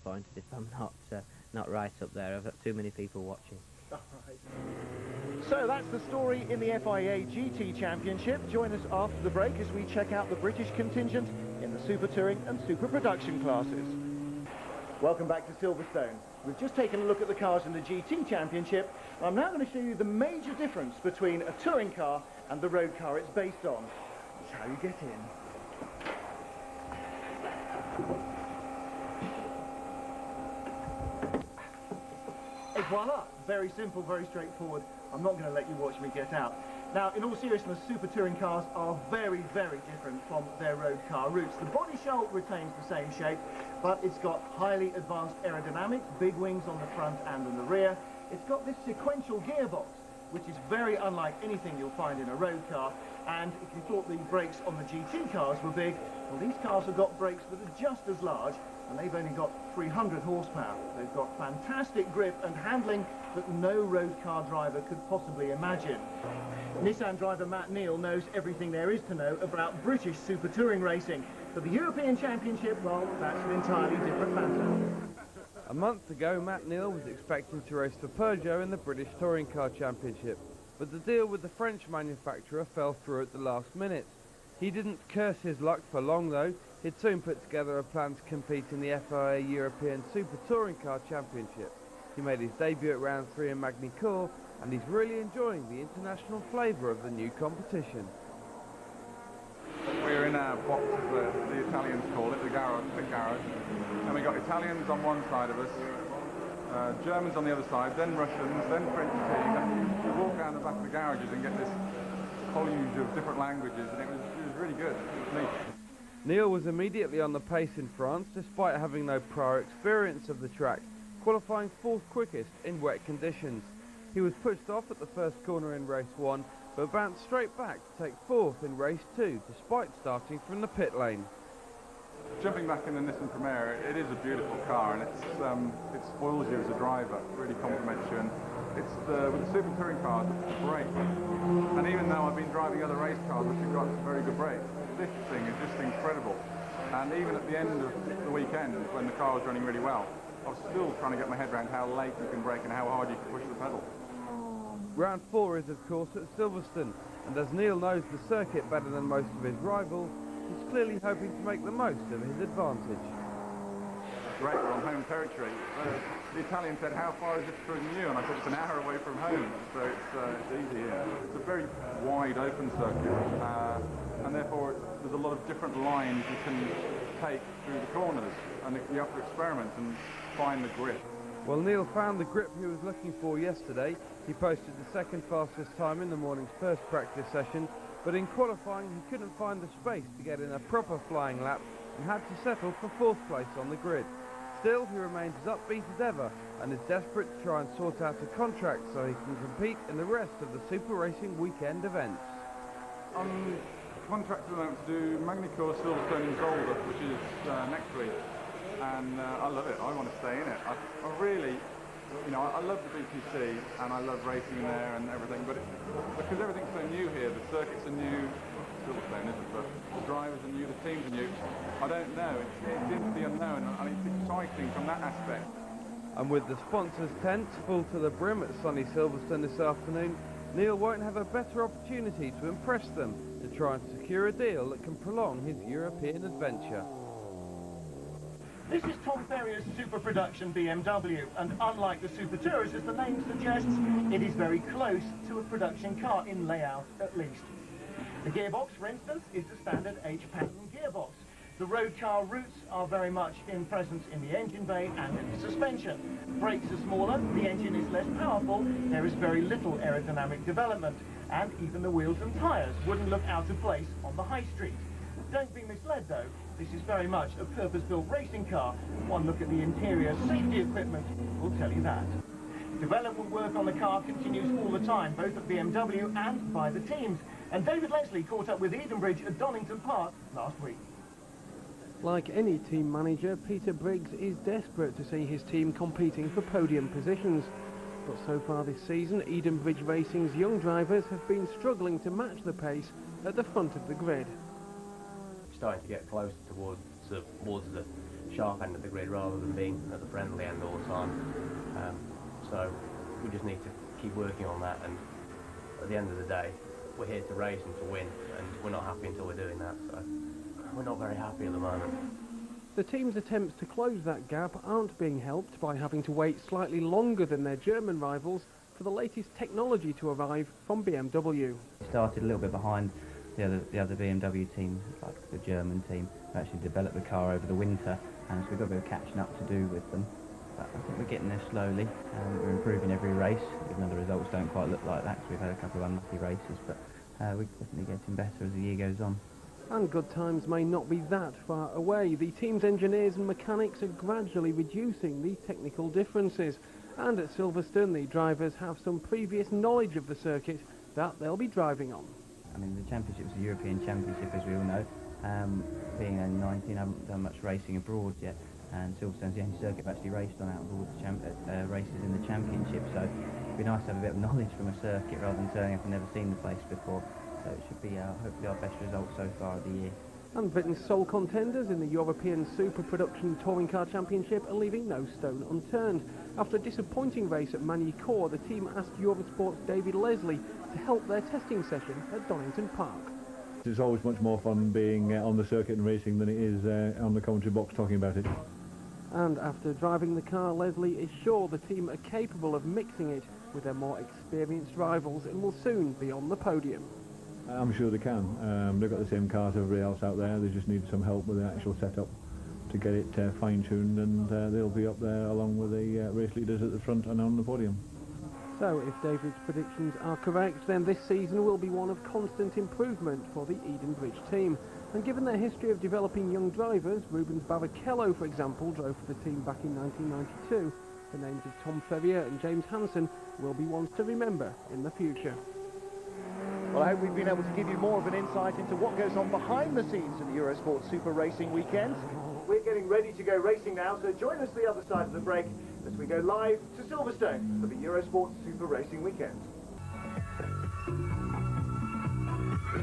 disappointed if I'm not right up there. I've got too mmany people watching. So that's the story in the FIA GT Championship. Join us after the break as we check out the British contingent in the Super Touring and Super Production classes. Welcome back to Silverstone. We've just taken a look at the cars in the GT Championship. I'm now going to show you the major difference between a touring car and the road car it's based on. That's how you get in. Et voila! Very simple, very straightforward. I'm not going to let you watch me get out. Now, in all seriousness, super touring cars are very, very different from their road car roots. The body shell retains the same shape, but it's got highly advanced aerodynamics, big wings on the front and in the rear. It's got this sequential gearbox, which is very unlike anything you'll find in a road car. And if you thought the brakes on the GT cars were big, well, these cars have got brakes that are just as large, and they've only got 300 horsepower. They've got fantastic grip and handling that no road car driver could possibly imagine. Nissan driver Matt Neal knows everything there is to know about British super touring racing. For the European Championship, well, that's an entirely different matter. A month ago, Matt Neal was expecting to race for Peugeot in the British Touring Car Championship, but the deal with the French manufacturer fell through at the last minute. He didn't curse his luck for long though. He'd soon put together a plan to compete in the FIA European Super Touring Car Championship. He made his debut at round 3 in Magny-Cours, and he's really enjoying the international flavour of the new competition. We're in our box, as the Italians call it, the garage, pit garage, and we've got Italians on one side of us, Germans on the other side, then Russians, then French team, and we walk around the back of the garages and get this deluge of different languages, and it was really good. It was neat. Neal was immediately on the pace in France, despite having no prior experience of the track, qualifying 4th quickest in wet conditions. He was pushed off at the first corner in race 1, but bounced straight back to take 4th in race 2, despite starting from the pit lane. Jumping back in the Nissan Primera, it is a beautiful car, and it spoils you as a driver. It really complements you, and it's with the super touring cars, it's great. And even though I've been driving other race cars which have got some very good brakes, this thing is just incredible. And even at the end of the weekend, when the car was running really well, I was still trying to get my head around how late you can brake and how hard you can push the pedal. Round 4 is of course at Silverstone, and as Neal knows the circuit better than most of his rivals, he's clearly hoping to make the most of his advantage. Great, we're on home territory. The Italian said, how far is it from you? And I said, it's an hour away from home, so it's easy here. It's a very wide open circuit, and therefore there's a lot of different lines you can take through the corners, and you have to experiment and find the grip. Well, Neal found the grip he was looking for yesterday. He posted the second fastest time in the morning's first practice session, but in qualifying he couldn't find the space to get in a proper flying lap and had to settle for 4th place on the grid. Still, he remains as upbeat as ever and is desperate to try and sort out a contract so he can compete in the rest of the Super Racing weekend events. I'm contracted at the moment to do Magny-Cours, Silverstone and Zolder, which is next week, and I love it. I want to stay in it. I really, I love the BTC and I love racing there and everything, but because everything's so new here, the circuits are new, Silverstone isn't, but the drivers are new, the teams are new. I don't know, it's into the unknown, and it's exciting from that aspect. And with the sponsors' tents full to the brim at sunny Silverstone this afternoon, Neal won't have a better opportunity to impress them to try and secure a deal that can prolong his European adventure. This is Tom Ferrier's super production BMW, and unlike the Super Tourers, as the name suggests, it is very close to a production car in layout at least. The gearbox, for instance, is the standard H-pattern gearbox. The road car roots are very much in presence in the engine bay and in the suspension. Brakes are smaller, the engine is less powerful, there is very little aerodynamic development, and even the wheels and tyres wouldn't look out of place on the high street. Don't be misled though, this is very much a purpose-built racing car. One look at the interior safety equipment will tell you that. Development work on the car continues all the time, both at BMW and by the teams. And David Leslie caught up with Edenbridge at Donington Park last week. Like any team manager, Peter Briggs is desperate to see his team competing for podium positions. But so far this season, Edenbridge Racing's young drivers have been struggling to match the pace at the front of the grid. Starting to get closer towards the sharp end of the grid rather than being at the friendly end all the time. So we just need to keep working on that, and at the end of the day, we're here to race and to win, and we're not happy until we're doing that, so we're not very happy at the moment. The team's attempts to close that gap aren't being helped by having to wait slightly longer than their German rivals for the latest technology to arrive from BMW. We started a little bit behind the other BMW team, like the German team, who actually developed the car over the winter, and so we've got a bit of catching up to do with them. But I think we're getting there slowly, and we're improving every race, even though the results don't quite look like that, because we've had a couple of unlucky races, but we're definitely getting better as the year goes on. And good times may not be that far away. The team's engineers and mechanics are gradually reducing the technical differences. And at Silverstone, the drivers have some previous knowledge of the circuit that they'll be driving on. I mean, the championship's a European championship, as we all know. Being a 19, I haven't done much racing abroad yet, and Silverstone's the only circuit I've actually raced on out of all the races in the championship, so it'd be nice to have a bit of knowledge from a circuit rather than turning up and never seen the place before. So it should be hopefully our best result so far of the year. And Britain's sole contenders in the European Super Production Touring Car Championship are leaving no stone unturned. After a disappointing race at Magny-Cours, the team asked Eurosport's David Leslie to help their testing session at Donington Park. It's always much more fun being on the circuit and racing than it is on the commentary box talking about it. And after driving the car, Leslie is sure the team are capable of mixing it with their more experienced rivals and will soon be on the podium. I'm sure they can. They've got the same cars as everybody else out there. They just need some help with the actual setup to get it fine-tuned, and they'll be up there along with the race leaders at the front and on the podium. So if David's predictions are correct, then this season will be one of constant improvement for the Edenbridge team. And given their history of developing young drivers, Rubens Barrichello, for example, drove for the team back in 1992. The names of Tom Ferrier and James Hansen will be ones to remember in the future. Well, I hope we've been able to give you more of an insight into what goes on behind the scenes of the Eurosport Super Racing weekend. We're getting ready to go racing now, so join us the other side of the break as we go live to Silverstone for the Eurosport Super Racing weekend.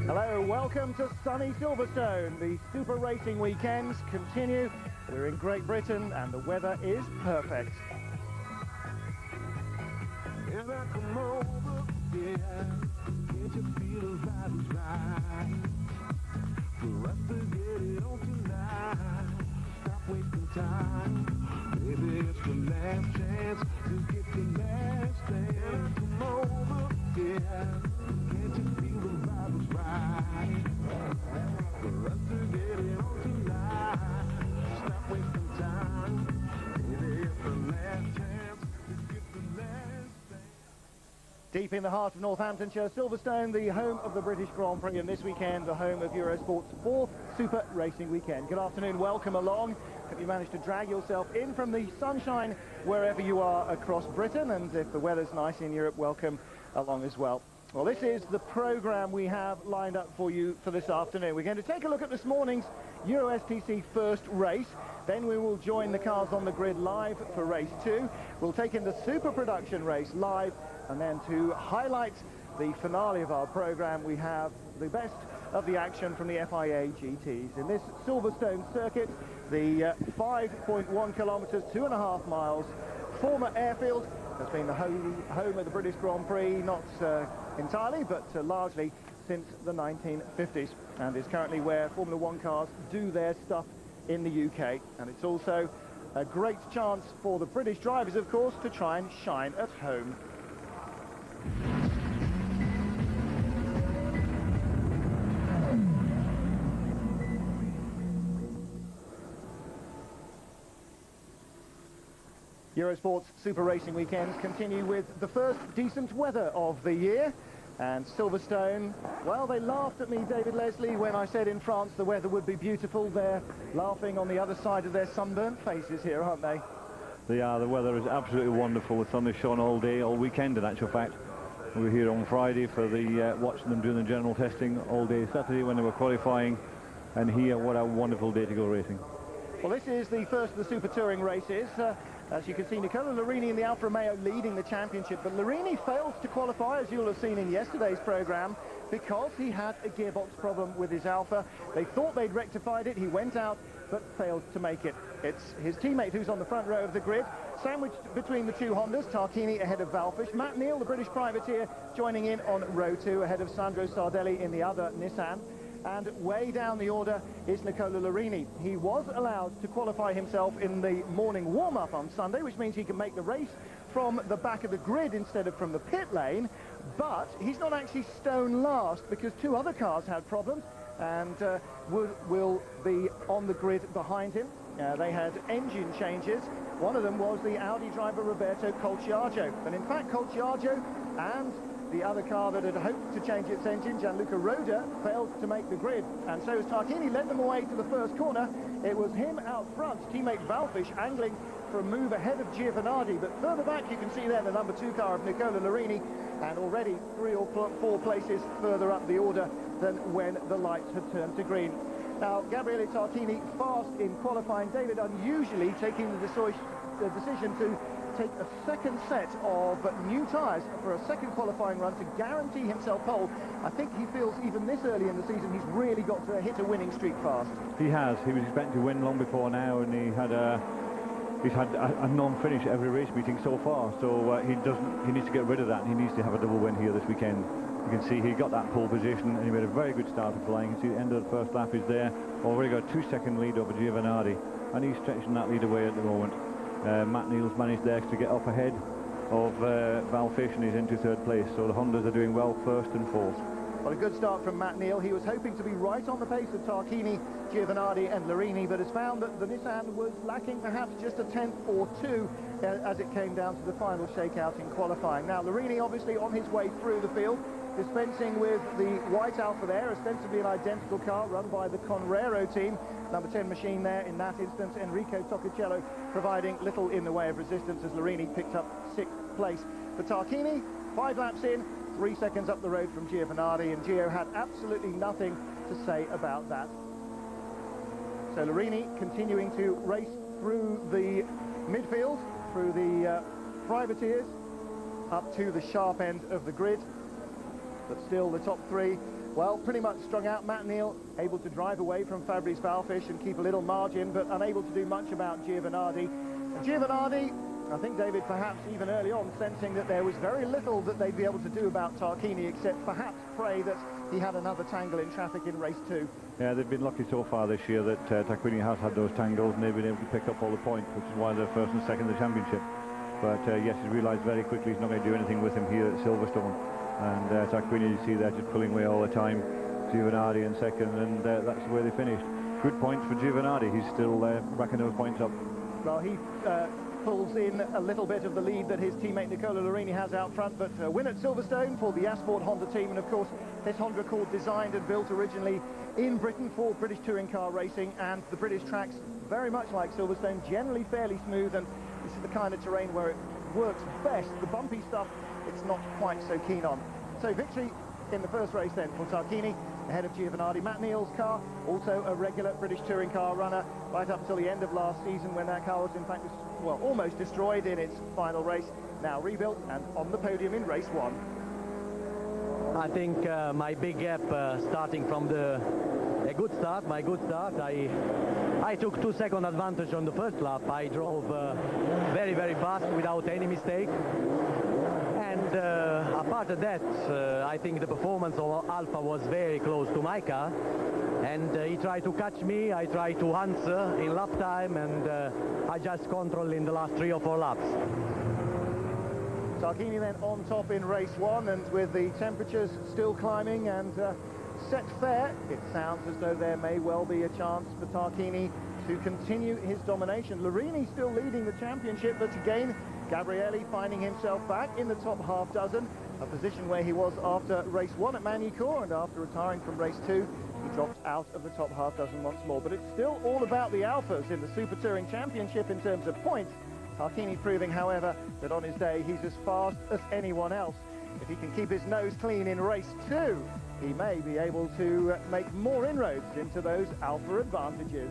Hello, welcome to sunny Silverstone. The Super Racing weekends continue. We're in Great Britain and the weather is perfect. Can't you feel the vibe is right? For us to get it on tonight. Stop wasting time. Maybe it's the last chance to get the last dance. Come over, yeah. Can't you feel the vibe is right? For us to get it on tonight. Stop wasting time. Maybe it's the last chance to get the last dance. Deep in the heart of Northamptonshire, Silverstone, the home of the British Grand Prix, and this weekend, the home of Eurosport's fourth Super Racing weekend. Good afternoon, welcome along. Hope you managed to drag yourself in from the sunshine wherever you are across Britain, and if the weather's nice in Europe, welcome along as well. Well, this is the programme we have lined up for you for this afternoon. We're going to take a look at this morning's Euro STC first race. Then we will join the cars on the grid live for race 2. We'll take in the Super Production race live, and then to highlight the finale of our programme, we have the best of the action from the FIA GTs. In this Silverstone circuit, the 5.1 kilometres, 2.5 miles, former airfield, has been the home of the British Grand Prix, not entirely, but largely since the 1950s, and is currently where Formula One cars do their stuff in the UK. And it's also a great chance for the British drivers, of course, to try and shine at home. Eurosport's Super Racing weekends continue with the first decent weather of the year. And Silverstone, well, they laughed at me, David Leslie, when I said in France the weather would be beautiful. They're laughing on the other side of their sunburnt faces here, aren't they? They are. The weather is absolutely wonderful. The sun has shone all day, all weekend in actual fact. We were here on Friday for the watching them doing the general testing all day Saturday when they were qualifying, and here, what a wonderful day to go racing. Well, this is the first of the Super Touring races. As you can see, Nicola Larini in the Alfa Romeo leading the championship, but Larini failed to qualify, as you'll have seen in yesterday's programme, because he had a gearbox problem with his Alfa. They thought they'd rectified it. He went out but failed to make it. It's his teammate who's on the front row of the grid, sandwiched between the two Hondas, Tarquini ahead of Valfish, Matt Neal, the British privateer, joining in on row 2 ahead of Sandro Sardelli in the other Nissan. And way down the order is Nicola Larini. He was allowed to qualify himself in the morning warm-up on Sunday, which means he can make the race from the back of the grid instead of from the pit lane, but he's not actually stone last because 2 other cars had problems and will be on the grid behind him. They had engine changes. One of them was the Audi driver Roberto Colciaggio, and in fact Colciaggio and the other car that had hoped to change its engine, Gianluca Roda, failed to make the grid, and so as Tarquini led them away to the first corner, it was him out front, teammate Valfish angling for a move ahead of Giovanardi, but further back you can see there the number 2 car of Nicola Larini, and already 3 or 4 places further up the order than when the lights had turned to green. Now, Gabriele Tarquini fast in qualifying, David unusually taking the decision to take a second set of new tyres for a second qualifying run to guarantee himself pole. I think he feels even this early in the season he's really got to hit a winning streak fast. He has. He was expecting to win long before now, and he's had a non-finish every race meeting so far, so he needs to get rid of that, and he needs to have a double win here this weekend. You can see he got that pole position and he made a very good start of flying. You can see the end of the first lap is there. Already got a 2-second lead over Giovanardi, and he's stretching that lead away at the moment. Matt Neal's managed there to get up ahead of Valfish, and he's into 3rd place, so the Hondas are doing well 1st and 4th. Well, a good start from Matt Neal. He was hoping to be right on the pace of Tarquini, Giovanardi and Larini, but has found that the Nissan was lacking perhaps just a 10th or 2 as it came down to the final shakeout in qualifying. Now, Larini obviously on his way through the field, dispensing with the white Alfa there, ostensibly an identical car run by the Conrero team. Number 10 machine there in that instance, Enrico Toccacello providing little in the way of resistance as Larini picked up 6th place. For Tarquini, 5 laps in, 3 seconds up the road from Giovanardi, and Gio had absolutely nothing to say about that. So Larini continuing to race through the midfield, through the privateers, up to the sharp end of the grid. But still the top 3, well, pretty much strung out. Matt Neal able to drive away from Fabrice Valfish and keep a little margin, but unable to do much about Giovanardi. And Giovanardi, I think, David, perhaps even early on, sensing that there was very little that they'd be able to do about Tarquini, except perhaps pray that he had another tangle in traffic in race 2. Yeah, they've been lucky so far this year that Tarquini has had those tangles, and they've been able to pick up all the points, which is why they're 1st and 2nd in the championship. But yes, he's realised very quickly he's not going to do anything with him here at Silverstone. And Tarquini, you see there, just pulling away all the time. Giovanardi in 2nd, and that's the way they finished. Good points for Giovanardi. He's still racking those points up. Well, he pulls in a little bit of the lead that his teammate Nicola Larini has out front, but a win at Silverstone for the Asport Honda team, and of course this Honda Accord designed and built originally in Britain for British touring car racing, and the British tracks, very much like Silverstone, generally fairly smooth, and this is the kind of terrain where it works best. The bumpy stuff it's not quite so keen on. So victory in the first race then for Tarquini ahead of Giovanardi. Matt Neal's car, also a regular British touring car runner, right up until the end of last season when that car was in fact, well, almost destroyed in its final race. Now rebuilt and on the podium in race 1. I think my big gap starting from my good start. I took 2-second advantage on the first lap. I drove very, very fast without any mistake. And apart of that, I think the performance of Alfa was very close to my car. And he tried to catch me, I tried to answer in lap time, and I just controlled in the last 3 or 4 laps. Tarquini then on top in race 1, and with the temperatures still climbing and set fair, it sounds as though there may well be a chance for Tarquini to continue his domination. Larini still leading the championship, but again, Gabriele finding himself back in the top half dozen, a position where he was after race 1 at Magny-Cours, and after retiring from race 2, he dropped out of the top half dozen once more. But it's still all about the Alphas in the Super Touring Championship in terms of points. Tarquini proving, however, that on his day he's as fast as anyone else. If he can keep his nose clean in race 2, he may be able to make more inroads into those Alpha advantages.